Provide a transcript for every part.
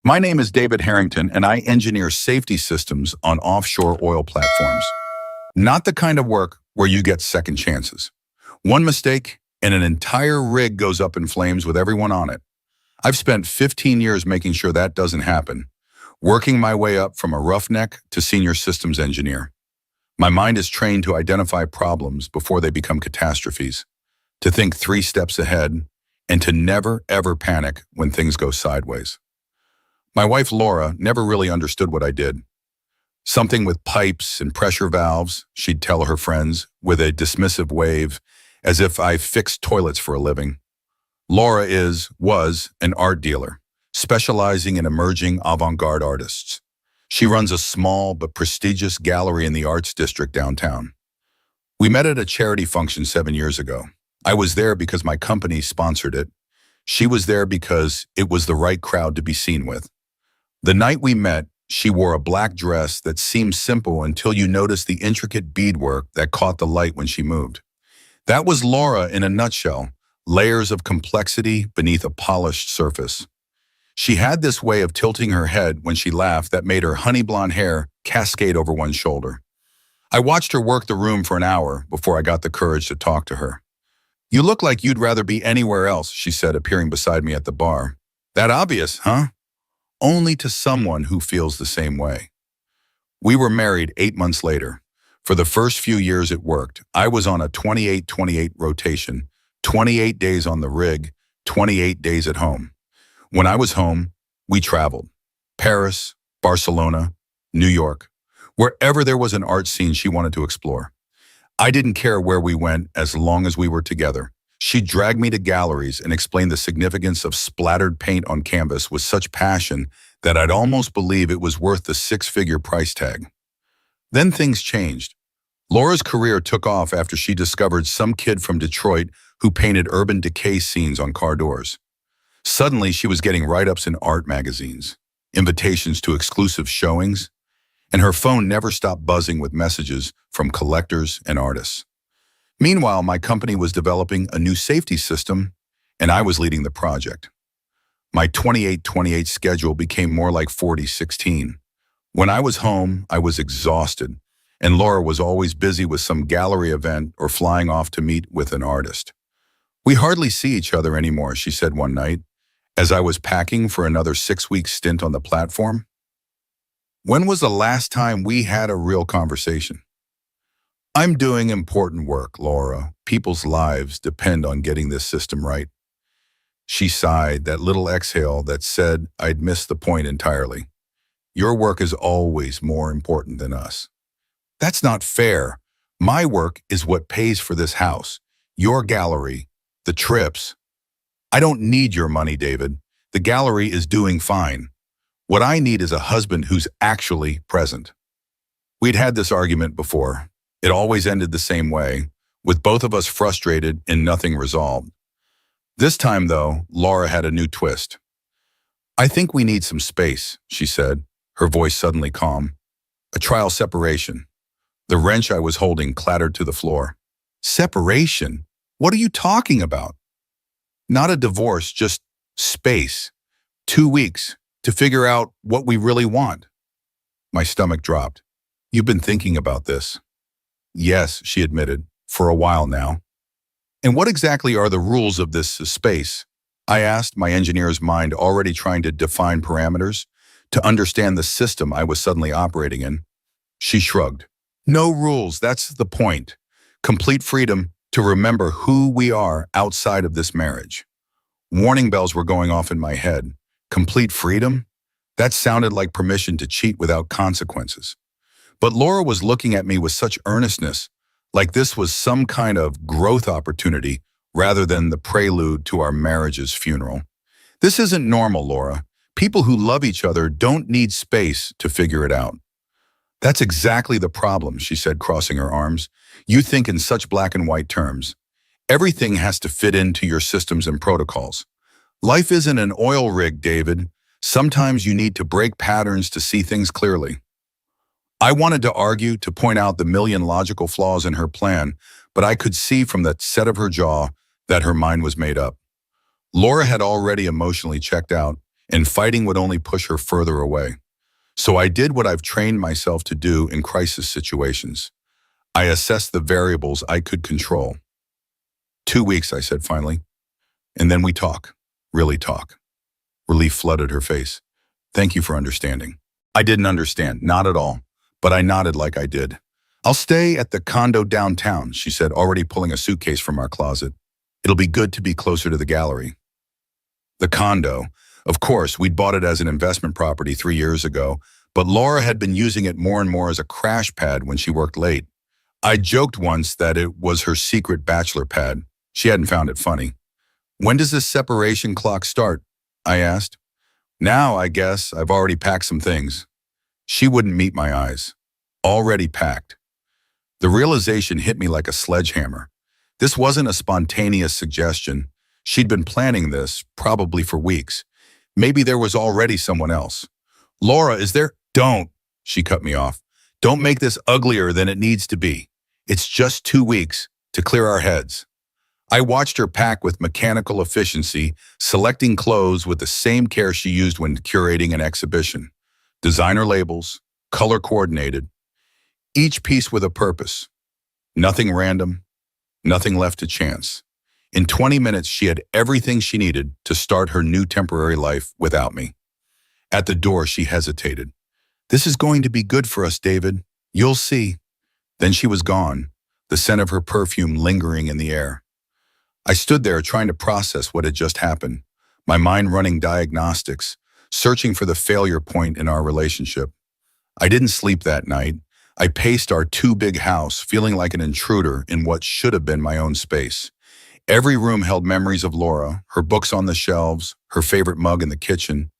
My name is David Harrington, and I engineer safety systems on offshore oil platforms. Not the kind of work where you get second chances. One mistake, and an entire rig goes up in flames with everyone on it. I've spent 15 years making sure that doesn't happen, working my way up from a roughneck to senior systems engineer. My mind is trained to identify problems before they become catastrophes, to think 3 steps ahead, and to never, ever panic when things go sideways. My wife, Laura, never really understood what I did. Something with pipes and pressure valves, she'd tell her friends, with a dismissive wave, as if I fixed toilets for a living. Laura was an art dealer, specializing in emerging avant-garde artists. She runs a small but prestigious gallery in the arts district downtown. We met at a charity function 7 years ago. I was there because my company sponsored it. She was there because it was the right crowd to be seen with. The night we met, she wore a black dress that seemed simple until you noticed the intricate beadwork that caught the light when she moved. That was Laura in a nutshell, layers of complexity beneath a polished surface. She had this way of tilting her head when she laughed that made her honey blonde hair cascade over one shoulder. I watched her work the room for an hour before I got the courage to talk to her. "You look like you'd rather be anywhere else," she said, appearing beside me at the bar. "That obvious, huh?" Only to someone who feels the same way. We were married 8 months later. For the first few years it worked. I was on a 28-28 rotation, 28 days on the rig, 28 days at home. When I was home, we traveled. Paris, Barcelona, New York. Wherever there was an art scene she wanted to explore. I didn't care where we went as long as we were together. She'd drag me to galleries and explain the significance of splattered paint on canvas with such passion that I'd almost believe it was worth the 6-figure price tag. Then things changed. Laura's career took off after she discovered some kid from Detroit who painted urban decay scenes on car doors. Suddenly, she was getting write-ups in art magazines, invitations to exclusive showings, and her phone never stopped buzzing with messages from collectors and artists. Meanwhile, my company was developing a new safety system, and I was leading the project. My 28-28 schedule became more like 40-16. When I was home, I was exhausted, and Laura was always busy with some gallery event or flying off to meet with an artist. "We hardly see each other anymore," she said one night, as I was packing for another 6-week stint on the platform. "When was the last time we had a real conversation?" "I'm doing important work, Laura. People's lives depend on getting this system right." She sighed, that little exhale that said I'd missed the point entirely. "Your work is always more important than us." "That's not fair. My work is what pays for this house, your gallery, the trips." "I don't need your money, David. The gallery is doing fine. What I need is a husband who's actually present." We'd had this argument before. It always ended the same way, with both of us frustrated and nothing resolved. This time, though, Laura had a new twist. "I think we need some space," she said, her voice suddenly calm. "A trial separation." The wrench I was holding clattered to the floor. "Separation? What are you talking about?" "Not a divorce, just space. 2 weeks to figure out what we really want." My stomach dropped. "You've been thinking about this?" "Yes," she admitted, "for a while now." "And what exactly are the rules of this space?" I asked, my engineer's mind already trying to define parameters, to understand the system I was suddenly operating in. She shrugged. "No rules, that's the point. Complete freedom to remember who we are outside of this marriage." Warning bells were going off in my head. Complete freedom? That sounded like permission to cheat without consequences. But Laura was looking at me with such earnestness, like this was some kind of growth opportunity rather than the prelude to our marriage's funeral. "This isn't normal, Laura. People who love each other don't need space to figure it out." "That's exactly the problem," she said, crossing her arms. "You think in such black and white terms. Everything has to fit into your systems and protocols. Life isn't an oil rig, David. Sometimes you need to break patterns to see things clearly." I wanted to argue, to point out the million logical flaws in her plan, but I could see from the set of her jaw that her mind was made up. Laura had already emotionally checked out, and fighting would only push her further away. So I did what I've trained myself to do in crisis situations. I assessed the variables I could control. 2 weeks, I said finally, and then we talk. Really talk. Relief flooded her face. Thank you for understanding. I didn't understand, not at all, but I nodded like I did. I'll stay at the condo downtown, she said, already pulling a suitcase from our closet. It'll be good to be closer to the gallery. The condo. Of course, we'd bought it as an investment property 3 years ago, but Laura had been using it more and more as a crash pad when she worked late. I joked once that it was her secret bachelor pad. She hadn't found it funny. When does this separation clock start? I asked. Now, I guess, I've already packed some things. She wouldn't meet my eyes. Already packed. The realization hit me like a sledgehammer. This wasn't a spontaneous suggestion. She'd been planning this, probably for weeks. Maybe there was already someone else. Laura, is there? Don't, she cut me off. Don't make this uglier than it needs to be. It's just 2 weeks to clear our heads. I watched her pack with mechanical efficiency, selecting clothes with the same care she used when curating an exhibition. Designer labels, color coordinated, each piece with a purpose. Nothing random, nothing left to chance. In 20 minutes, she had everything she needed to start her new temporary life without me. At the door, she hesitated. This is going to be good for us, David. You'll see. Then she was gone, the scent of her perfume lingering in the air. I stood there trying to process what had just happened, my mind running diagnostics, searching for the failure point in our relationship. I didn't sleep that night. I paced our too-big house, feeling like an intruder in what should have been my own space. Every room held memories of Laura, her books on the shelves, her favorite mug in the kitchen.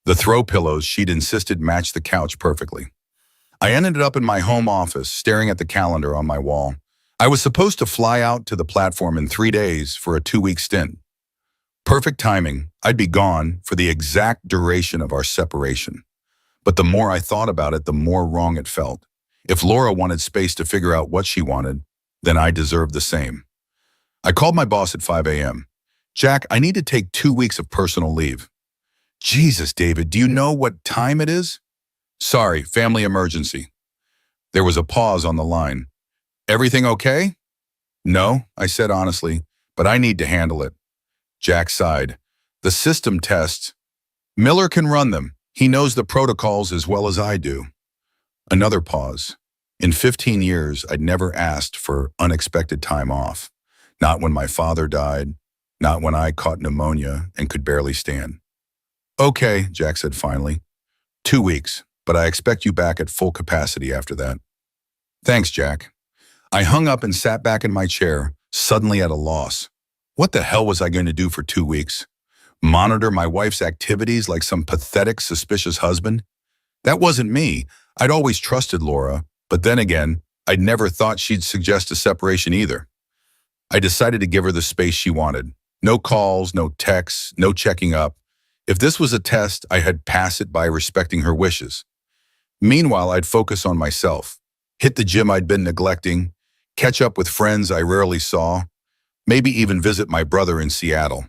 The throw pillows she'd insisted matched the couch perfectly. I ended up in my home office, staring at the calendar on my wall. I was supposed to fly out to the platform in 3 days for a 2-week stint. Perfect timing. I'd be gone for the exact duration of our separation. But the more I thought about it, the more wrong it felt. If Laura wanted space to figure out what she wanted, then I deserved the same. I called my boss at 5 a.m. Jack, I need to take 2 weeks of personal leave. Jesus, David, do you know what time it is? Sorry, family emergency. There was a pause on the line. Everything okay? No, I said honestly, but I need to handle it. Jack sighed. The system tests. Miller can run them. He knows the protocols as well as I do. Another pause. In 15 years, I'd never asked for unexpected time off. Not when my father died, not when I caught pneumonia and could barely stand. Okay, Jack said finally. 2 weeks, but I expect you back at full capacity after that. Thanks, Jack. I hung up and sat back in my chair, suddenly at a loss. What the hell was I going to do for 2 weeks? Monitor my wife's activities like some pathetic, suspicious husband? That wasn't me. I'd always trusted Laura, but then again, I'd never thought she'd suggest a separation either. I decided to give her the space she wanted. No calls, no texts, no checking up. If this was a test, I had passed it by respecting her wishes. Meanwhile, I'd focus on myself, hit the gym I'd been neglecting, catch up with friends I rarely saw, maybe even visit my brother in Seattle.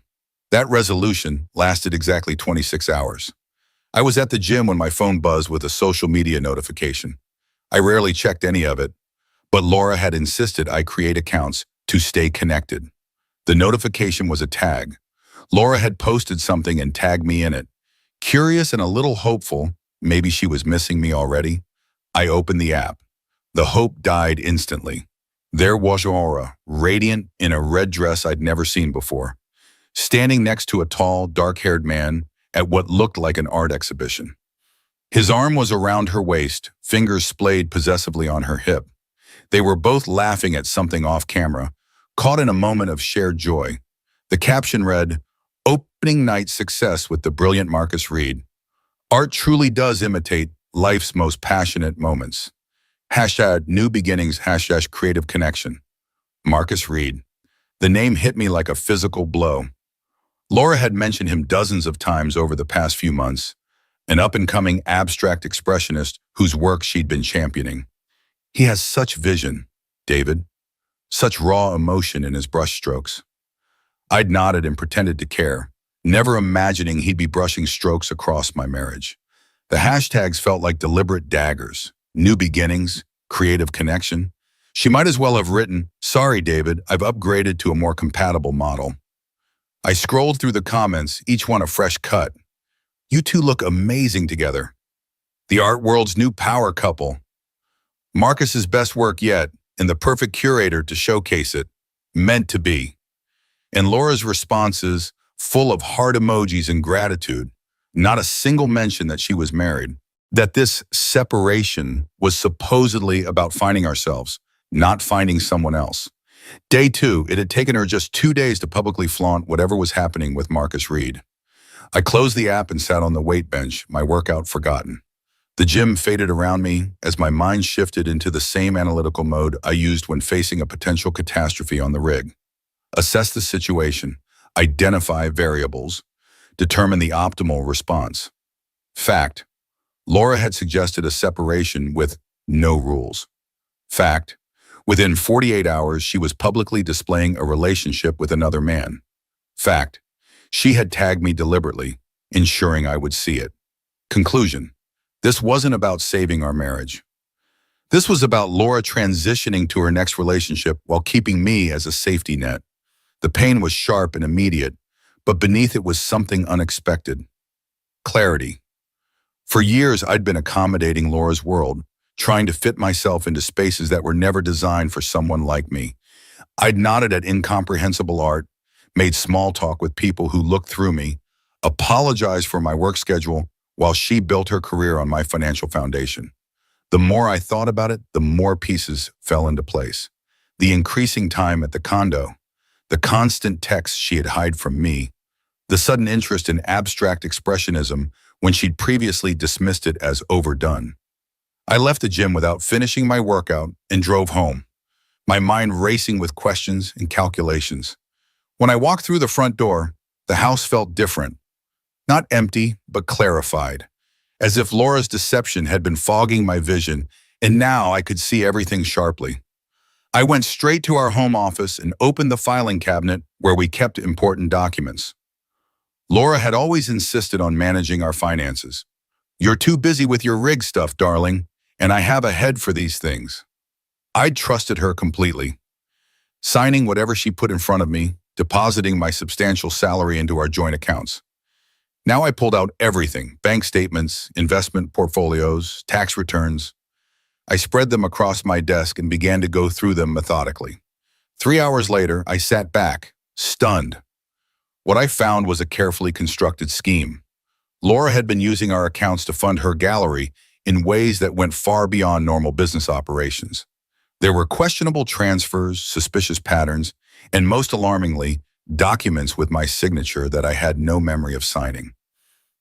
That resolution lasted exactly 26 hours. I was at the gym when my phone buzzed with a social media notification. I rarely checked any of it, but Laura had insisted I create accounts to stay connected. The notification was a tag. Laura had posted something and tagged me in it. Curious and a little hopeful, maybe she was missing me already, I opened the app. The hope died instantly. There was Laura, radiant in a red dress I'd never seen before, standing next to a tall, dark-haired man at what looked like an art exhibition. His arm was around her waist, fingers splayed possessively on her hip. They were both laughing at something off camera, caught in a moment of shared joy. The caption read, "Opening night success with the brilliant Marcus Reed. Art truly does imitate life's most passionate moments. #new beginnings, #creative connection. Marcus Reed." The name hit me like a physical blow. Laura had mentioned him dozens of times over the past few months, an up-and-coming abstract expressionist whose work she'd been championing. He has such vision, David, such raw emotion in his brushstrokes. I'd nodded and pretended to care. never imagining he'd be brushing strokes across my marriage. The hashtags felt like deliberate daggers, new beginnings, creative connection. She might as well have written, "Sorry, David, I've upgraded to a more compatible model." I scrolled through the comments, each one a fresh cut. "You two look amazing together." "The art world's new power couple." "Marcus's best work yet, and the perfect curator to showcase it." "Meant to be." And Laura's responses, full of heart emojis and gratitude, not a single mention that she was married, that this separation was supposedly about finding ourselves, not finding someone else. Day 2, it had taken her just 2 days to publicly flaunt whatever was happening with Marcus Reed. I closed the app and sat on the weight bench, my workout forgotten. The gym faded around me as my mind shifted into the same analytical mode I used when facing a potential catastrophe on the rig. Assess the situation, identify variables, determine the optimal response. Fact: Laura had suggested a separation with no rules. Fact: within 48 hours, she was publicly displaying a relationship with another man. Fact: she had tagged me deliberately, ensuring I would see it. Conclusion: this wasn't about saving our marriage. This was about Laura transitioning to her next relationship while keeping me as a safety net. The pain was sharp and immediate, but beneath it was something unexpected. Clarity. For years, I'd been accommodating Laura's world, trying to fit myself into spaces that were never designed for someone like me. I'd nodded at incomprehensible art, made small talk with people who looked through me, apologized for my work schedule while she built her career on my financial foundation. The more I thought about it, the more pieces fell into place. The increasing time at the condo, the constant texts she had hid from me, the sudden interest in abstract expressionism when she'd previously dismissed it as overdone. I left the gym without finishing my workout and drove home, my mind racing with questions and calculations. When I walked through the front door, the house felt different. Not empty, but clarified, as if Laura's deception had been fogging my vision, and now I could see everything sharply. I went straight to our home office and opened the filing cabinet where we kept important documents. Laura had always insisted on managing our finances. "You're too busy with your rig stuff, darling, and I have a head for these things." I'd trusted her completely, signing whatever she put in front of me, depositing my substantial salary into our joint accounts. Now I pulled out everything: bank statements, investment portfolios, tax returns. I spread them across my desk and began to go through them methodically. 3 hours later, I sat back, stunned. What I found was a carefully constructed scheme. Laura had been using our accounts to fund her gallery in ways that went far beyond normal business operations. There were questionable transfers, suspicious patterns, and most alarmingly, documents with my signature that I had no memory of signing.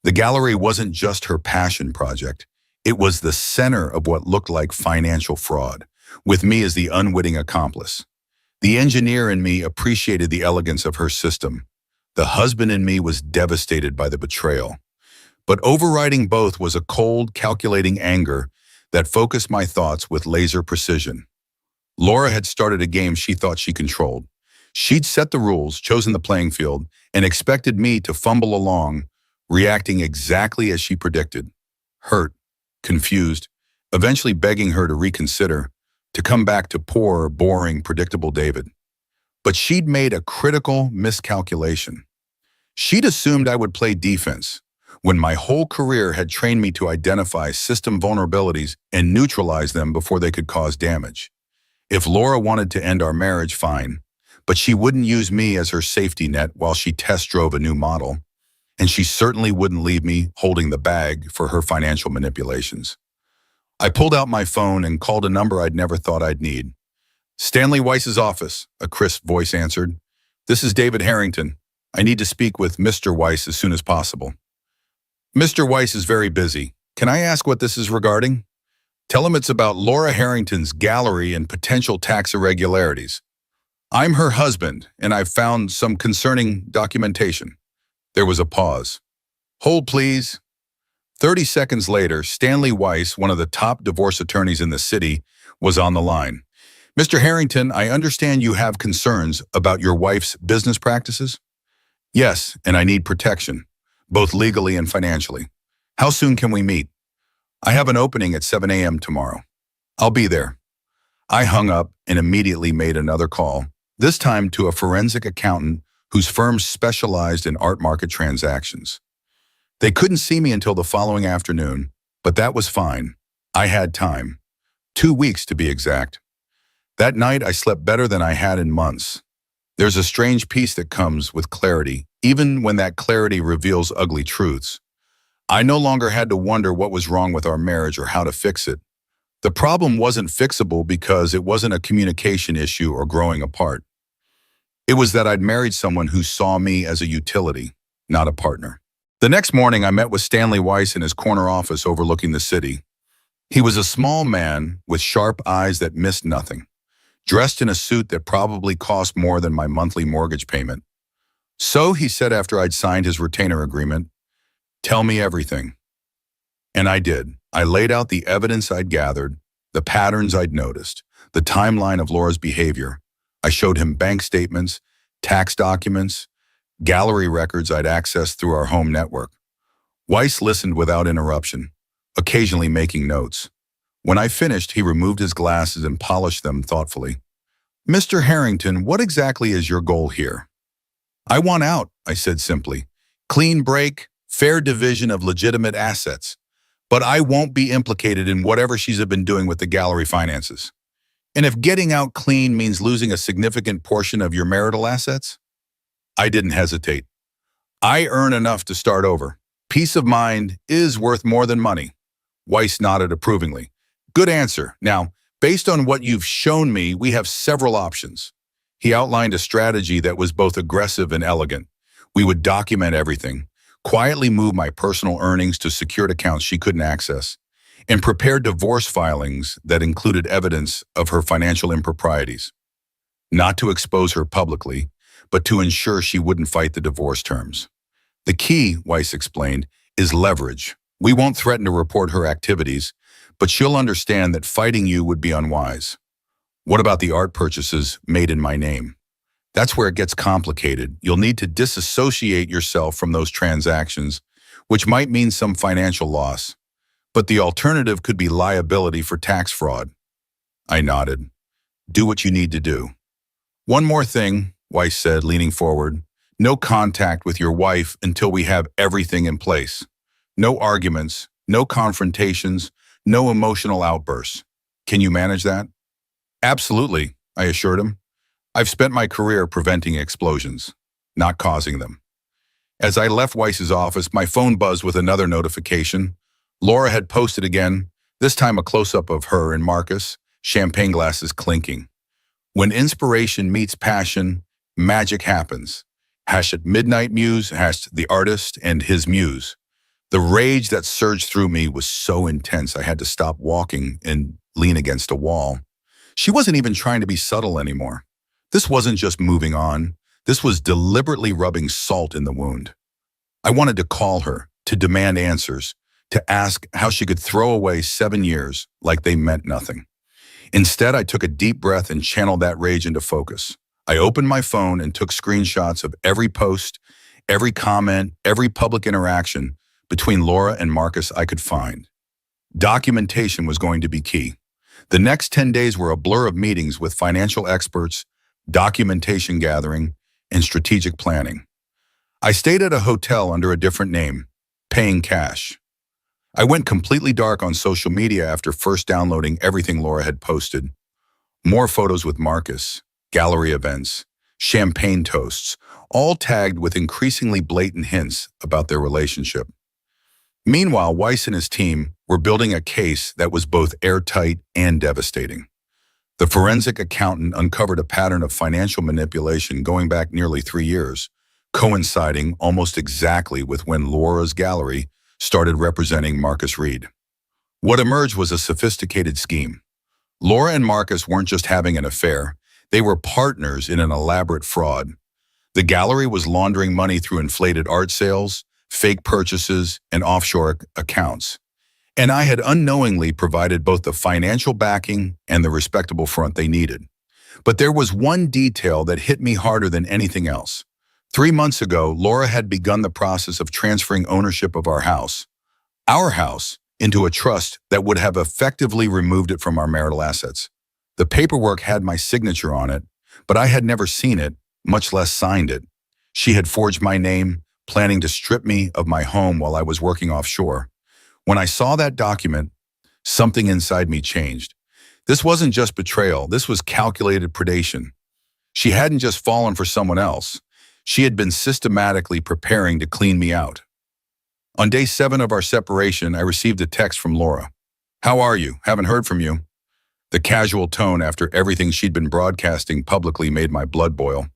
The gallery wasn't just her passion project. It was the center of what looked like financial fraud, with me as the unwitting accomplice. The engineer in me appreciated the elegance of her system. The husband in me was devastated by the betrayal. But overriding both was a cold, calculating anger that focused my thoughts with laser precision. Laura had started a game she thought she controlled. She'd set the rules, chosen the playing field, and expected me to fumble along, reacting exactly as she predicted. Hurt, confused, eventually begging her to reconsider, to come back to poor, boring, predictable David. But she'd made a critical miscalculation. She'd assumed I would play defense, when my whole career had trained me to identify system vulnerabilities and neutralize them before they could cause damage. If Laura wanted to end our marriage, fine, but she wouldn't use me as her safety net while she test drove a new model. And she certainly wouldn't leave me holding the bag for her financial manipulations. I pulled out my phone and called a number I'd never thought I'd need. "Stanley Weiss's office," a crisp voice answered. "This is David Harrington. I need to speak with Mr. Weiss as soon as possible." "Mr. Weiss is very busy. Can I ask what this is regarding?" "Tell him it's about Laura Harrington's gallery and potential tax irregularities. I'm her husband, and I've found some concerning documentation." There was a pause. "Hold, please." 30 seconds later, Stanley Weiss, one of the top divorce attorneys in the city, was on the line. "Mr. Harrington, I understand you have concerns about your wife's business practices?" Yes, and I need protection, both legally and financially. How soon can we meet? I have an opening at 7 a.m. tomorrow. I'll be there. I hung up and immediately made another call, this time to a forensic accountant whose firm specialized in art market transactions. They couldn't see me until the following afternoon, but that was fine. I had time. 2 weeks to be exact. That night I slept better than I had in months. There's a strange peace that comes with clarity, even when that clarity reveals ugly truths. I no longer had to wonder what was wrong with our marriage or how to fix it. The problem wasn't fixable because it wasn't a communication issue or growing apart. It was that I'd married someone who saw me as a utility, not a partner. The next morning, I met with Stanley Weiss in his corner office overlooking the city. He was a small man with sharp eyes that missed nothing, dressed in a suit that probably cost more than my monthly mortgage payment. So, he said after I'd signed his retainer agreement, "Tell me everything." And I did. I laid out the evidence I'd gathered, the patterns I'd noticed, the timeline of Laura's behavior. I showed him bank statements, tax documents, gallery records I'd accessed through our home network. Weiss listened without interruption, occasionally making notes. When I finished, he removed his glasses and polished them thoughtfully. "Mr. Harrington, what exactly is your goal here?" "I want out," I said simply. "Clean break, fair division of legitimate assets. But I won't be implicated in whatever she's been doing with the gallery finances. And if getting out clean means losing a significant portion of your marital assets?" I didn't hesitate. "I earn enough to start over. Peace of mind is worth more than money." Weiss nodded approvingly. "Good answer. Now, based on what you've shown me, we have several options." He outlined a strategy that was both aggressive and elegant. We would document everything, quietly move my personal earnings to secured accounts she couldn't access, and prepare divorce filings that included evidence of her financial improprieties. Not to expose her publicly, but to ensure she wouldn't fight the divorce terms. "The key," Weiss explained, "is leverage. We won't threaten to report her activities, but she'll understand that fighting you would be unwise." "What about the art purchases made in my name?" "That's where it gets complicated. You'll need to disassociate yourself from those transactions, which might mean some financial loss. But the alternative could be liability for tax fraud." I nodded. "Do what you need to do." "One more thing," Weiss said, leaning forward. "No contact with your wife until we have everything in place. No arguments, no confrontations, no emotional outbursts. Can you manage that?" "Absolutely," I assured him. "I've spent my career preventing explosions, not causing them." As I left Weiss's office, my phone buzzed with another notification. Laura had posted again, this time a close-up of her and Marcus, champagne glasses clinking. "When inspiration meets passion, magic happens." #Midnight Muse, #the artist and his muse. The rage that surged through me was so intense I had to stop walking and lean against a wall. She wasn't even trying to be subtle anymore. This wasn't just moving on. This was deliberately rubbing salt in the wound. I wanted to call her, to demand answers, to ask how she could throw away 7 years like they meant nothing. Instead, I took a deep breath and channeled that rage into focus. I opened my phone and took screenshots of every post, every comment, every public interaction between Laura and Marcus I could find. Documentation was going to be key. The next 10 days were a blur of meetings with financial experts, documentation gathering, and strategic planning. I stayed at a hotel under a different name, Paying Cash. I went completely dark on social media after first downloading everything Laura had posted. More photos with Marcus, gallery events, champagne toasts, all tagged with increasingly blatant hints about their relationship. Meanwhile, Weiss and his team were building a case that was both airtight and devastating. The forensic accountant uncovered a pattern of financial manipulation going back nearly 3 years, coinciding almost exactly with when Laura's gallery started representing Marcus Reed. What emerged was a sophisticated scheme. Laura and Marcus weren't just having an affair, they were partners in an elaborate fraud. The gallery was laundering money through inflated art sales, fake purchases, and offshore accounts. And I had unknowingly provided both the financial backing and the respectable front they needed. But there was one detail that hit me harder than anything else. 3 months ago, Laura had begun the process of transferring ownership of our house, into a trust that would have effectively removed it from our marital assets. The paperwork had my signature on it, but I had never seen it, much less signed it. She had forged my name, planning to strip me of my home while I was working offshore. When I saw that document, something inside me changed. This wasn't just betrayal, this was calculated predation. She hadn't just fallen for someone else. She had been systematically preparing to clean me out. On day 7 of our separation, I received a text from Laura. "How are you? Haven't heard from you." The casual tone after everything she'd been broadcasting publicly made my blood boil.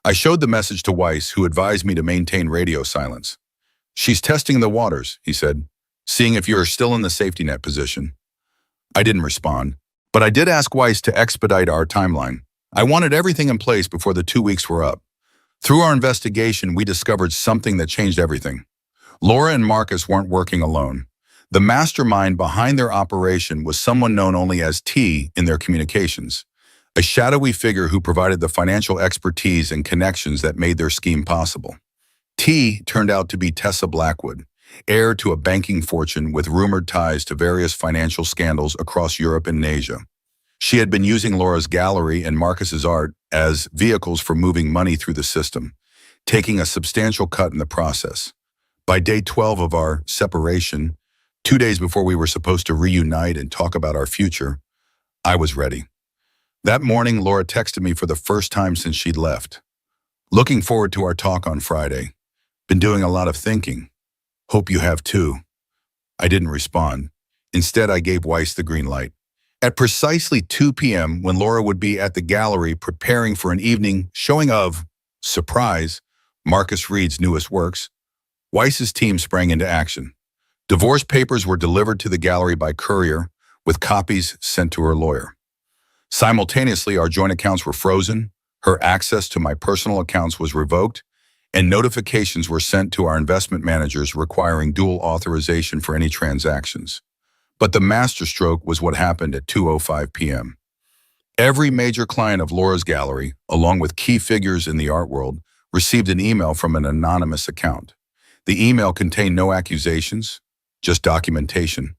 I showed the message to Weiss, who advised me to maintain radio silence. "She's testing the waters," he said, "seeing if you're still in the safety net position." I didn't respond, but I did ask Weiss to expedite our timeline. I wanted everything in place before the 2 weeks were up. Through our investigation, we discovered something that changed everything. Laura and Marcus weren't working alone. The mastermind behind their operation was someone known only as T in their communications, a shadowy figure who provided the financial expertise and connections that made their scheme possible. T turned out to be Tessa Blackwood, heir to a banking fortune with rumored ties to various financial scandals across Europe and Asia. She had been using Laura's gallery and Marcus's art as vehicles for moving money through the system, taking a substantial cut in the process. By day 12 of our separation, 2 days before we were supposed to reunite and talk about our future, I was ready. That morning, Laura texted me for the first time since she'd left. "Looking forward to our talk on Friday. Been doing a lot of thinking. Hope you have too." I didn't respond. Instead, I gave Weiss the green light. At precisely 2 p.m., when Laura would be at the gallery preparing for an evening showing of, surprise, Marcus Reed's newest works, Weiss's team sprang into action. Divorce papers were delivered to the gallery by courier, with copies sent to her lawyer. Simultaneously, our joint accounts were frozen, her access to my personal accounts was revoked, and notifications were sent to our investment managers requiring dual authorization for any transactions. But the masterstroke was what happened at 2:05 p.m. Every major client of Laura's gallery, along with key figures in the art world, received an email from an anonymous account. The email contained no accusations, just documentation.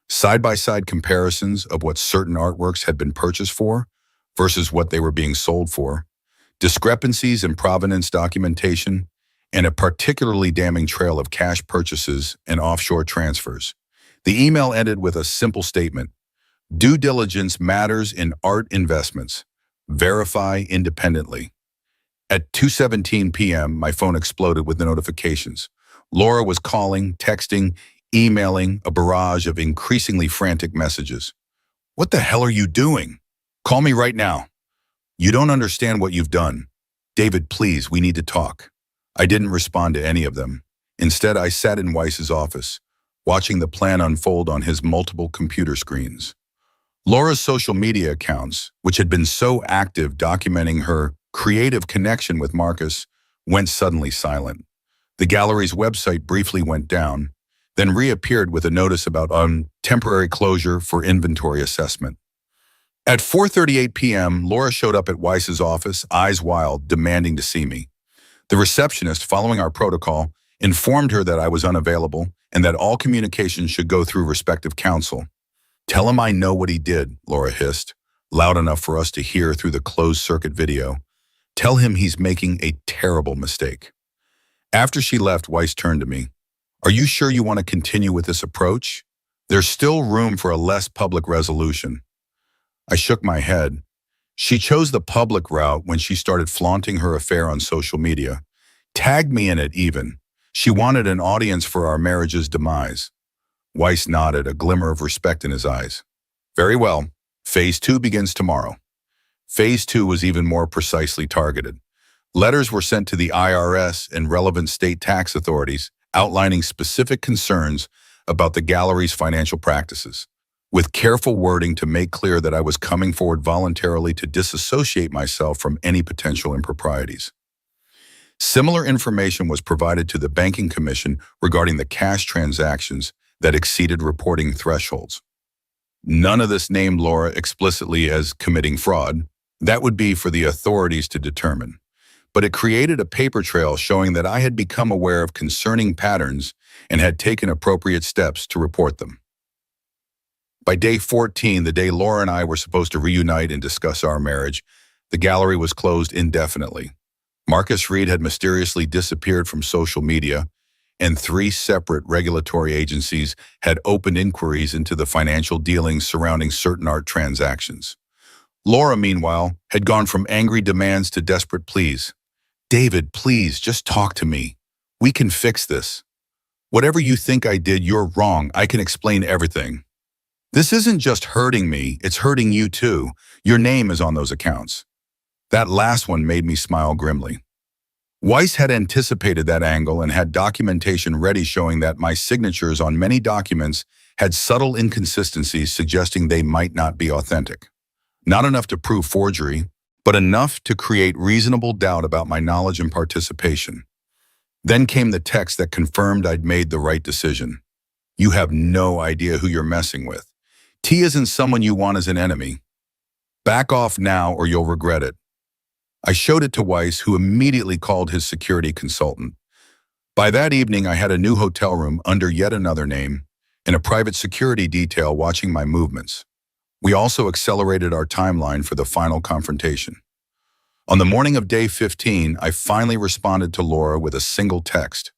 Side-by-side comparisons of what certain artworks had been purchased for versus what they were being sold for, discrepancies in provenance documentation, and a particularly damning trail of cash purchases and offshore transfers. The email ended with a simple statement: "Due diligence matters in art investments. Verify independently." At 2:17 p.m., my phone exploded with the notifications. Laura was calling, texting, emailing, a barrage of increasingly frantic messages. "What the hell are you doing? Call me right now. You don't understand what you've done. David, please, we need to talk." I didn't respond to any of them. Instead, I sat in Weiss's office, watching the plan unfold on his multiple computer screens. Laura's social media accounts, which had been so active documenting her creative connection with Marcus, went suddenly silent. The gallery's website briefly went down, then reappeared with a notice about temporary closure for inventory assessment. At 4:38 p.m., Laura showed up at Weiss's office, eyes wild, demanding to see me. The receptionist, following our protocol, informed her that I was unavailable and that all communications should go through respective counsel. "Tell him I know what he did," Laura hissed, loud enough for us to hear through the closed-circuit video. "Tell him he's making a terrible mistake." After she left, Weiss turned to me. "Are you sure you want to continue with this approach? There's still room for a less public resolution." I shook my head. She chose the public route when she started flaunting her affair on social media. Tagged me in it even. She wanted an audience for our marriage's demise. Weiss nodded, a glimmer of respect in his eyes. "Very well. Phase 2 begins tomorrow." Phase 2 was even more precisely targeted. Letters were sent to the IRS and relevant state tax authorities outlining specific concerns about the gallery's financial practices, with careful wording to make clear that I was coming forward voluntarily to disassociate myself from any potential improprieties. Similar information was provided to the Banking Commission regarding the cash transactions that exceeded reporting thresholds. None of this named Laura explicitly as committing fraud. That would be for the authorities to determine. but it created a paper trail showing that I had become aware of concerning patterns and had taken appropriate steps to report them. By day 14, the day Laura and I were supposed to reunite and discuss our marriage, the gallery was closed indefinitely. Marcus Reed had mysteriously disappeared from social media, and 3 separate regulatory agencies had opened inquiries into the financial dealings surrounding certain art transactions. Laura, meanwhile, had gone from angry demands to desperate pleas. "David, please, just talk to me. We can fix this. Whatever you think I did, you're wrong. I can explain everything. This isn't just hurting me, it's hurting you too. Your name is on those accounts." That last one made me smile grimly. Weiss had anticipated that angle and had documentation ready showing that my signatures on many documents had subtle inconsistencies suggesting they might not be authentic. Not enough to prove forgery, but enough to create reasonable doubt about my knowledge and participation. Then came the text that confirmed I'd made the right decision. "You have no idea who you're messing with. T isn't someone you want as an enemy. Back off now or you'll regret it." I showed it to Weiss, who immediately called his security consultant. By that evening, I had a new hotel room under yet another name and a private security detail watching my movements. We also accelerated our timeline for the final confrontation. On the morning of day 15, I finally responded to Laura with a single text.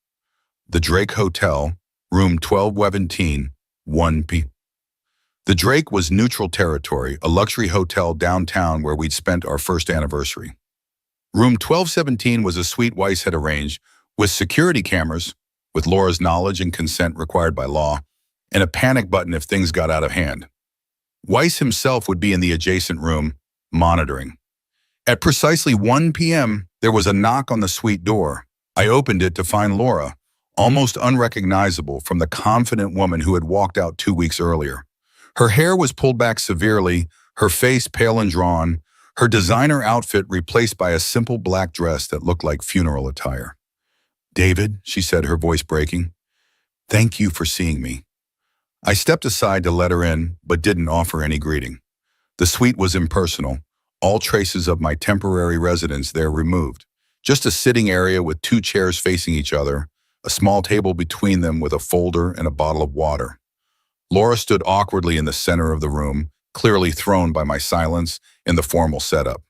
"The Drake Hotel, room 1217, 1 p." The Drake was neutral territory, a luxury hotel downtown where we'd spent our first anniversary. Room 1217 was a suite Weiss had arranged, with security cameras, with Laura's knowledge and consent required by law, and a panic button if things got out of hand. Weiss himself would be in the adjacent room, monitoring. At precisely 1 p.m., there was a knock on the suite door. I opened it to find Laura, almost unrecognizable from the confident woman who had walked out 2 weeks earlier. Her hair was pulled back severely, her face pale and drawn, her designer outfit replaced by a simple black dress that looked like funeral attire. "David," she said, her voice breaking, "thank you for seeing me." I stepped aside to let her in, but didn't offer any greeting. The suite was impersonal, all traces of my temporary residence there removed. Just a sitting area with 2 chairs facing each other, a small table between them with a folder and a bottle of water. Laura stood awkwardly in the center of the room, clearly thrown by my silence and the formal setup.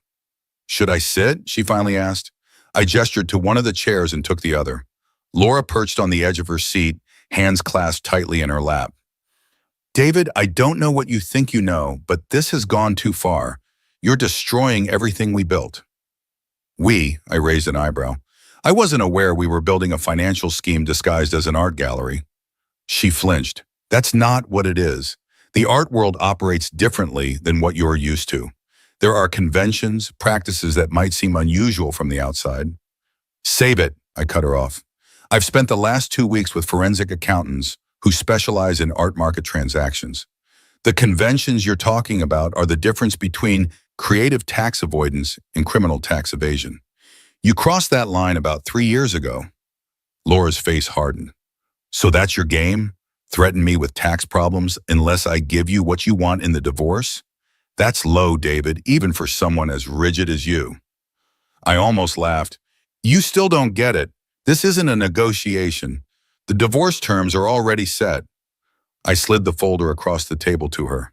"Should I sit?" she finally asked. I gestured to one of the chairs and took the other. Laura perched on the edge of her seat, hands clasped tightly in her lap. "David, I don't know what you think you know, but this has gone too far. You're destroying everything we built." "We?" I raised an eyebrow. I wasn't aware we were building a financial scheme disguised as an art gallery. She flinched. "That's not what it is. The art world operates differently than what you're used to. There are conventions, practices that might seem unusual from the outside." "Save it," I cut her off. "I've spent the last 2 weeks with forensic accountants who specialize in art market transactions. The conventions you're talking about are the difference between creative tax avoidance and criminal tax evasion. You crossed that line about 3 years ago." Laura's face hardened. "So that's your game? Threaten me with tax problems unless I give you what you want in the divorce? That's low, David, even for someone as rigid as you." I almost laughed. "You still don't get it. This isn't a negotiation. The divorce terms are already set." I slid the folder across the table to her.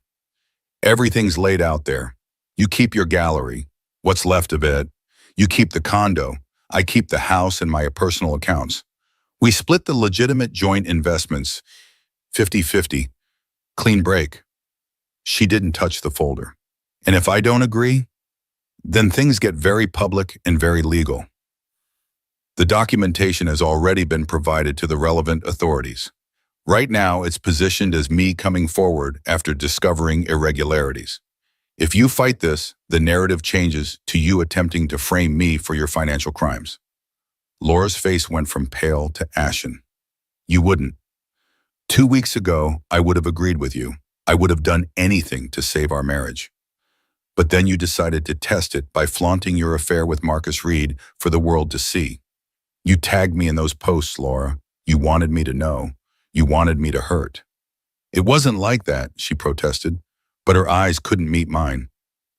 "Everything's laid out there. You keep your gallery, what's left of it. You keep the condo. I keep the house and my personal accounts. We split the legitimate joint investments, 50-50. Clean break." She didn't touch the folder. "And if I don't agree, then things get very public and very legal." The documentation has already been provided to the relevant authorities. Right now, it's positioned as me coming forward after discovering irregularities. If you fight this, the narrative changes to you attempting to frame me for your financial crimes. Laura's face went from pale to ashen. "You wouldn't. 2 weeks ago, I would have agreed with you. I would have done anything to save our marriage. But then you decided to test it by flaunting your affair with Marcus Reed for the world to see. You tagged me in those posts, Laura. You wanted me to know. You wanted me to hurt." "It wasn't like that," she protested, but her eyes couldn't meet mine.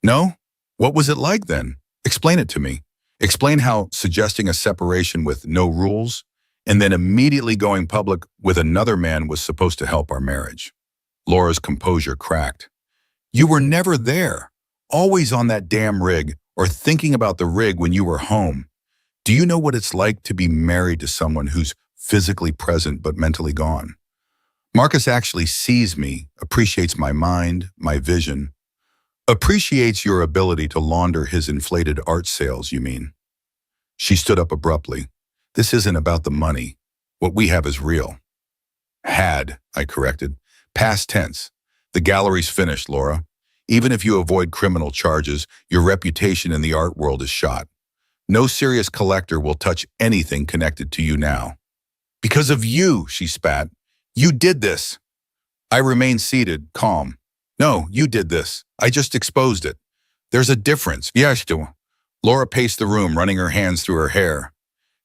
"No? What was it like then? Explain it to me. Explain how suggesting a separation with no rules and then immediately going public with another man was supposed to help our marriage. Laura's composure cracked. You were never there, always on that damn rig or thinking about the rig when you were home. Do you know what it's like to be married to someone who's physically present but mentally gone? Marcus actually sees me, appreciates my mind, my vision, appreciates your ability to launder his inflated art sales, you mean? She stood up abruptly. This isn't about the money. What we have is real. Had, I corrected. Past tense. The gallery's finished, Laura. Even if you avoid criminal charges, your reputation in the art world is shot. No serious collector will touch anything connected to you now. Because of you, she spat. You did this. I remained seated, calm. No, you did this. I just exposed it. There's a difference. Yes, do. Laura paced the room, running her hands through her hair.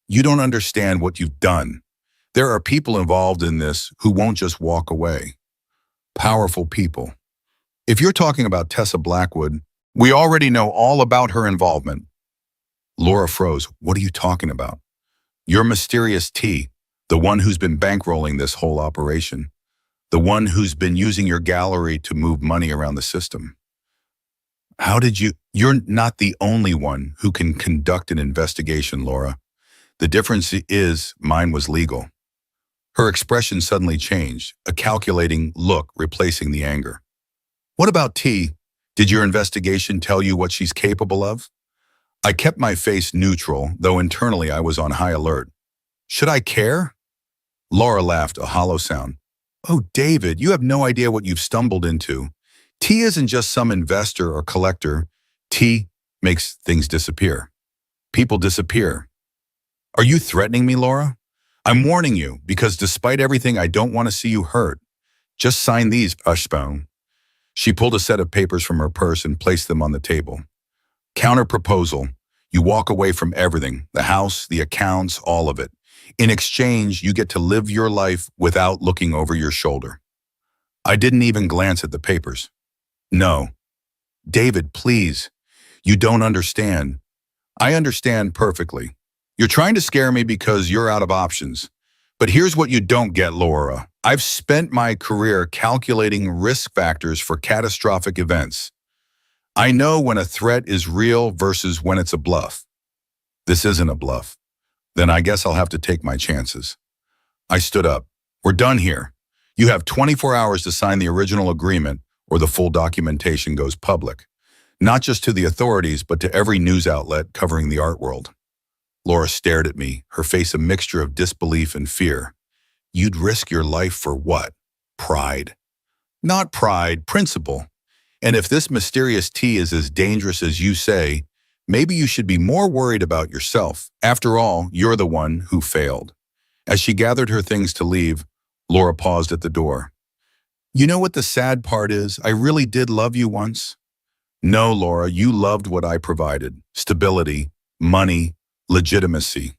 You don't understand what you've done. There are people involved in this who won't just walk away. Powerful people. If you're talking about Tessa Blackwood, we already know all about her involvement. Laura froze. What are you talking about? Your mysterious T, the one who's been bankrolling this whole operation. The one who's been using your gallery to move money around the system. How did you? You're not the only one who can conduct an investigation, Laura. The difference is mine was legal. Her expression suddenly changed, a calculating look replacing the anger. What about T? Did your investigation tell you what she's capable of? I kept my face neutral, though internally I was on high alert. Should I care? Laura laughed, a hollow sound. Oh, David, you have no idea what you've stumbled into. T isn't just some investor or collector. T makes things disappear. People disappear. Are you threatening me, Laura? I'm warning you, because despite everything, I don't want to see you hurt. Just sign these, Ushbone. She pulled a set of papers from her purse and placed them on the table. Counter proposal. You walk away from everything, the house, the accounts, all of it. In exchange, you get to live your life without looking over your shoulder. I didn't even glance at the papers. No. David, please. You don't understand. I understand perfectly. You're trying to scare me because you're out of options. But here's what you don't get, Laura. I've spent my career calculating risk factors for catastrophic events. I know when a threat is real versus when it's a bluff. This isn't a bluff. Then I guess I'll have to take my chances. I stood up. We're done here. You have 24 hours to sign the original agreement or the full documentation goes public. Not just to the authorities, but to every news outlet covering the art world. Laura stared at me, her face a mixture of disbelief and fear. You'd risk your life for what? Pride. Not pride, principle. And if this mysterious T is as dangerous as you say, maybe you should be more worried about yourself. After all, you're the one who failed. As she gathered her things to leave, Laura paused at the door. You know what the sad part is? I really did love you once. No, Laura, you loved what I provided. Stability, money, legitimacy.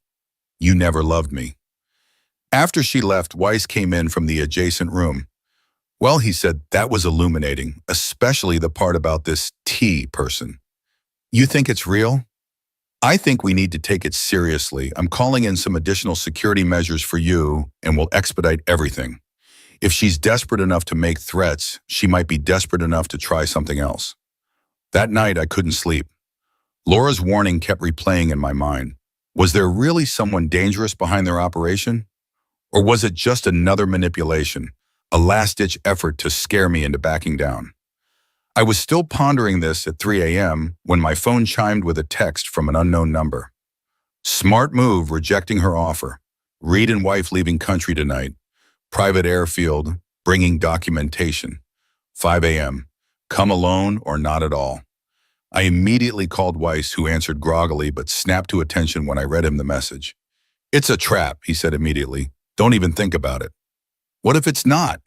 You never loved me. After she left, Weiss came in from the adjacent room. Well, he said, that was illuminating, especially the part about this T person. You think it's real? I think we need to take it seriously. I'm calling in some additional security measures for you, and we'll expedite everything. If she's desperate enough to make threats, she might be desperate enough to try something else. That night, I couldn't sleep. Laura's warning kept replaying in my mind. Was there really someone dangerous behind their operation? Or was it just another manipulation, a last-ditch effort to scare me into backing down? I was still pondering this at 3 a.m. when my phone chimed with a text from an unknown number. Smart move, rejecting her offer. Reed and wife leaving country tonight. Private airfield, bringing documentation. 5 a.m. Come alone or not at all. I immediately called Weiss, who answered groggily but snapped to attention when I read him the message. It's a trap, he said immediately. Don't even think about it. What if it's not?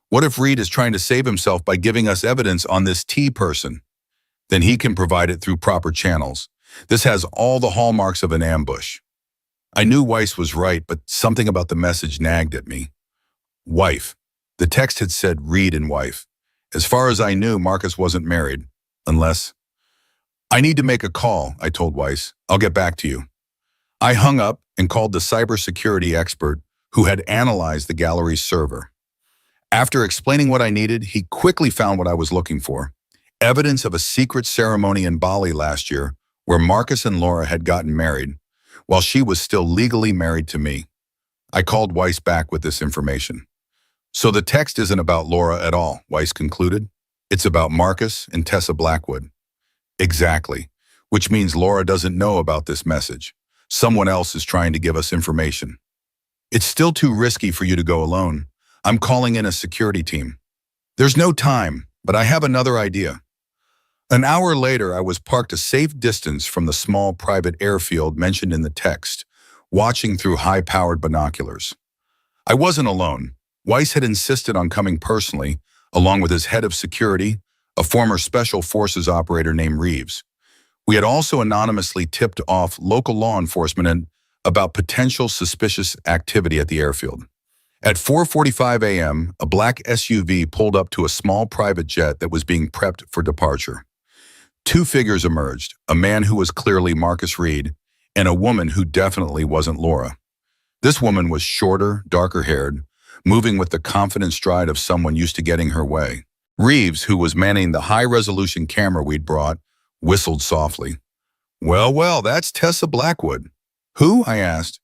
What if Reed is trying to save himself by giving us evidence on this T person? Then he can provide it through proper channels. This has all the hallmarks of an ambush. I knew Weiss was right, but something about the message nagged at me. Wife. The text had said Reed and wife. As far as I knew, Marcus wasn't married. Unless... I need to make a call, I told Weiss. I'll get back to you. I hung up and called the cybersecurity expert who had analyzed the gallery's server. After explaining what I needed, he quickly found what I was looking for. Evidence of a secret ceremony in Bali last year where Marcus and Laura had gotten married, while she was still legally married to me. I called Weiss back with this information. So the text isn't about Laura at all, Weiss concluded. It's about Marcus and Tessa Blackwood. Exactly, which means Laura doesn't know about this message. Someone else is trying to give us information. It's still too risky for you to go alone. I'm calling in a security team. There's no time, but I have another idea. An hour later, I was parked a safe distance from the small private airfield mentioned in the text, watching through high-powered binoculars. I wasn't alone. Weiss had insisted on coming personally, along with his head of security, a former Special Forces operator named Reeves. We had also anonymously tipped off local law enforcement about potential suspicious activity at the airfield. At 4:45 a.m., a black SUV pulled up to a small private jet that was being prepped for departure. Two figures emerged, a man who was clearly Marcus Reed and a woman who definitely wasn't Laura. This woman was shorter, darker-haired, moving with the confident stride of someone used to getting her way. Reeves, who was manning the high-resolution camera we'd brought, whistled softly. Well, that's Tessa Blackwood. Who? I asked.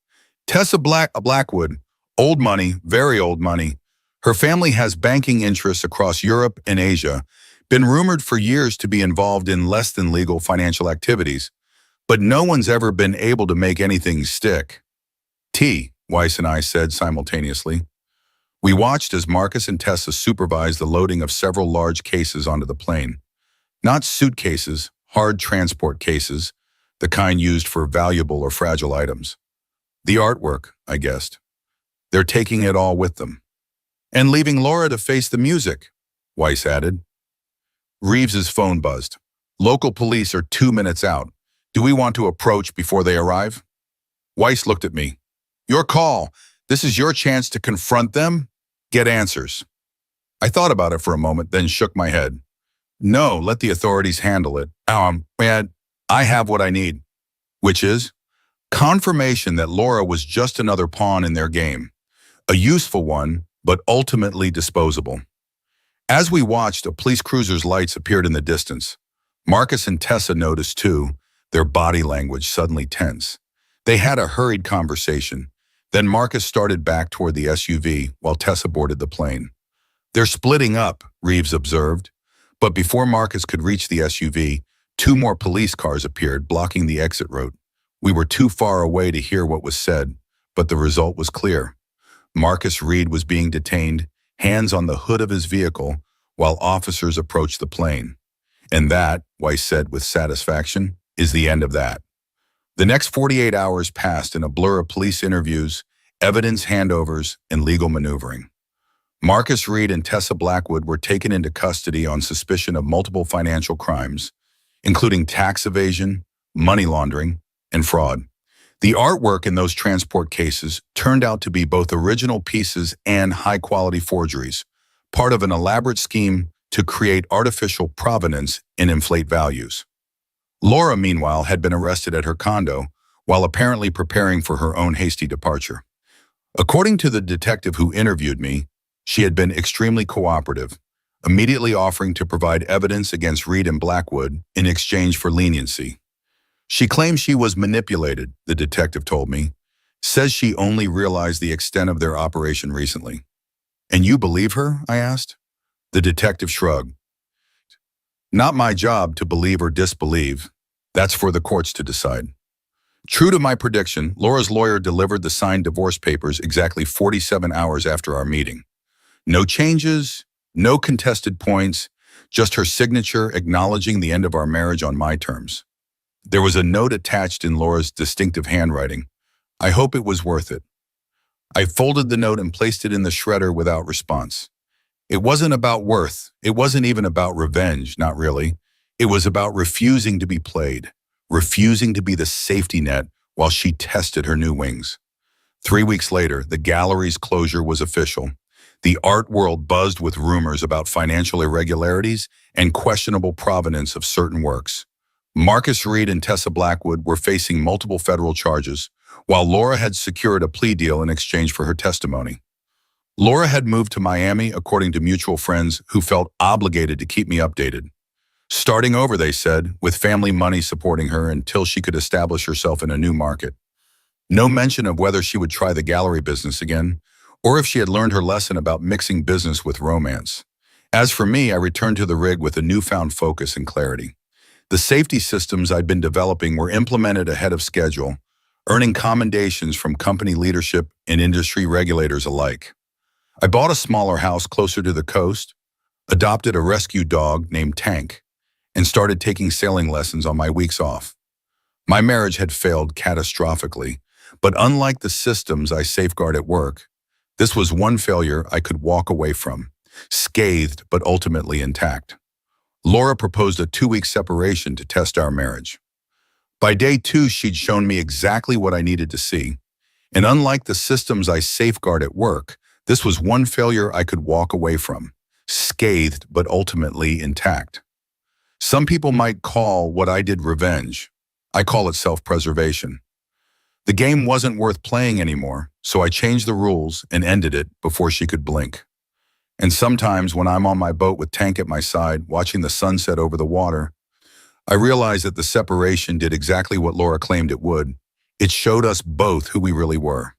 Tessa Blackwood. Old money, very old money. Her family has banking interests across Europe and Asia, been rumored for years to be involved in less than legal financial activities, but no one's ever been able to make anything stick. Weiss and I said simultaneously. We watched as Marcus and Tessa supervised the loading of several large cases onto the plane. Not suitcases, hard transport cases, the kind used for valuable or fragile items. The artwork, I guessed. They're taking it all with them. And leaving Laura to face the music, Weiss added. Reeves's phone buzzed. Local police are 2 minutes out. Do we want to approach before they arrive? Weiss looked at me. Your call. This is your chance to confront them, get answers. I thought about it for a moment, then shook my head. No, let the authorities handle it. Man, I have what I need, which is confirmation that Laura was just another pawn in their game, a useful one, but ultimately disposable. As we watched, a police cruiser's lights appeared in the distance. Marcus and Tessa noticed too, their body language suddenly tense. They had a hurried conversation. Then Marcus started back toward the SUV while Tessa boarded the plane. They're splitting up, Reeves observed. But before Marcus could reach the SUV, 2 more police cars appeared, blocking the exit route. We were too far away to hear what was said, but the result was clear. Marcus Reed was being detained, hands on the hood of his vehicle, while officers approached the plane. And that, Weiss said with satisfaction, is the end of that. The next 48 hours passed in a blur of police interviews, evidence handovers, and legal maneuvering. Marcus Reed and Tessa Blackwood were taken into custody on suspicion of multiple financial crimes, including tax evasion, money laundering, and fraud. The artwork in those transport cases turned out to be both original pieces and high-quality forgeries, part of an elaborate scheme to create artificial provenance and inflate values. Laura, meanwhile, had been arrested at her condo while apparently preparing for her own hasty departure. According to the detective who interviewed me, she had been extremely cooperative, immediately offering to provide evidence against Reed and Blackwood in exchange for leniency. She claims she was manipulated, the detective told me, says she only realized the extent of their operation recently. And you believe her? I asked. The detective shrugged. Not my job to believe or disbelieve. That's for the courts to decide. True to my prediction, Laura's lawyer delivered the signed divorce papers exactly 47 hours after our meeting. No changes, no contested points, just her signature acknowledging the end of our marriage on my terms. There was a note attached in Laura's distinctive handwriting. I hope it was worth it. I folded the note and placed it in the shredder without response. It wasn't about worth. It wasn't even about revenge, not really. It was about refusing to be played, refusing to be the safety net while she tested her new wings. 3 weeks later, the gallery's closure was official. The art world buzzed with rumors about financial irregularities and questionable provenance of certain works. Marcus Reed and Tessa Blackwood were facing multiple federal charges, while Laura had secured a plea deal in exchange for her testimony. Laura had moved to Miami according to mutual friends who felt obligated to keep me updated. Starting over, they said, with family money supporting her until she could establish herself in a new market. No mention of whether she would try the gallery business again, or if she had learned her lesson about mixing business with romance. As for me, I returned to the rig with a newfound focus and clarity. The safety systems I'd been developing were implemented ahead of schedule, earning commendations from company leadership and industry regulators alike. I bought a smaller house closer to the coast, adopted a rescue dog named Tank, and started taking sailing lessons on my weeks off. My marriage had failed catastrophically, but unlike the systems I safeguard at work, this was one failure I could walk away from, scathed but ultimately intact. Laura proposed a 2-week separation to test our marriage. By day 2, she'd shown me exactly what I needed to see, and unlike the systems I safeguard at work, this was one failure I could walk away from, scathed but ultimately intact. Some people might call what I did revenge. I call it self-preservation. The game wasn't worth playing anymore, so I changed the rules and ended it before she could blink. And sometimes when I'm on my boat with Tank at my side, watching the sunset over the water, I realize that the separation did exactly what Laura claimed it would. It showed us both who we really were.